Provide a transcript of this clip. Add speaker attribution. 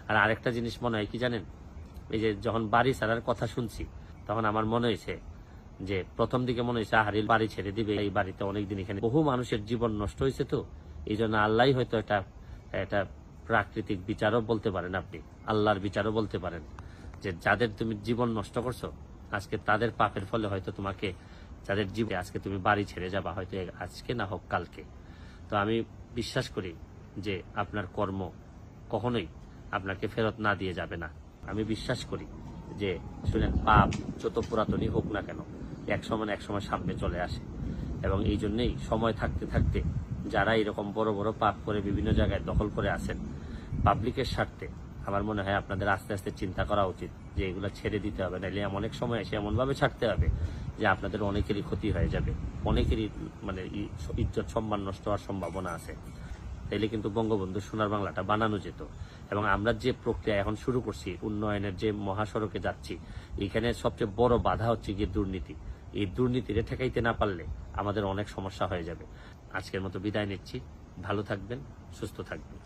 Speaker 1: আর আরেকটা জিনিস মনে হয় কি জানেন, এই যে যখন বাড়ি ছাড়ার কথা শুনছি তখন আমার মনে হয়েছে যে প্রথম দিকে মনে হয়েছে আহারির বাড়ি ছেড়ে দিবে, এই বাড়িতে অনেকদিন এখানে বহু মানুষের জীবন নষ্ট হয়েছে, তো এই জন্য আল্লাহ হয়তো এটা প্রাকৃতিক বিচারও বলতে পারেন, আপনি আল্লাহর বিচারও বলতে পারেন, যে যাদের তুমি জীবন নষ্ট করছো আজকে তাদের পাপের ফলে হয়তো তোমাকে, যাদের জীবনে আজকে তুমি বাড়ি ছেড়ে যাবা, হয়তো আজকে না হোক কালকে। তো আমি বিশ্বাস করি যে আপনার কর্ম কখনোই আপনাকে ফেরত না দিয়ে যাবে না। আমি বিশ্বাস করি যে শুনেন, পাপ যত পুরাতনই হোক না কেন এক সময় সামনে চলে আসে, এবং এই জন্যই সময় থাকতে থাকতে যারা এরকম বড় বড় পাপ করে বিভিন্ন জায়গায় দখল করে আছেন পাবলিকের স্বার্থে, আমার মনে হয় আপনাদের আস্তে আস্তে চিন্তা করা উচিত যে এগুলো ছেড়ে দিতে হবে, নাহলে এমন এক সময় এসে এমনভাবে ছাড়তে হবে যে আপনাদের অনেকেরই ক্ষতি হয়ে যাবে, অনেকেরই মানে ইজ্জত সম্মান নষ্ট হওয়ার সম্ভাবনা আছে। তাইলে কিন্তু বঙ্গবন্ধু সোনার বাংলাটা বানানো যেত। এবং আমরা যে প্রক্রিয়া এখন শুরু করছি, উন্নয়নের যে মহাসড়কে যাচ্ছি, এখানে সবচেয়ে বড় বাধা হচ্ছে গিয়ে দুর্নীতি। এই দুর্নীতিরে ঠেকাইতে না পারলে আমাদের অনেক সমস্যা হয়ে যাবে। আজকের মতো বিদায় নিচ্ছি, ভালো থাকবেন, সুস্থ থাকবেন।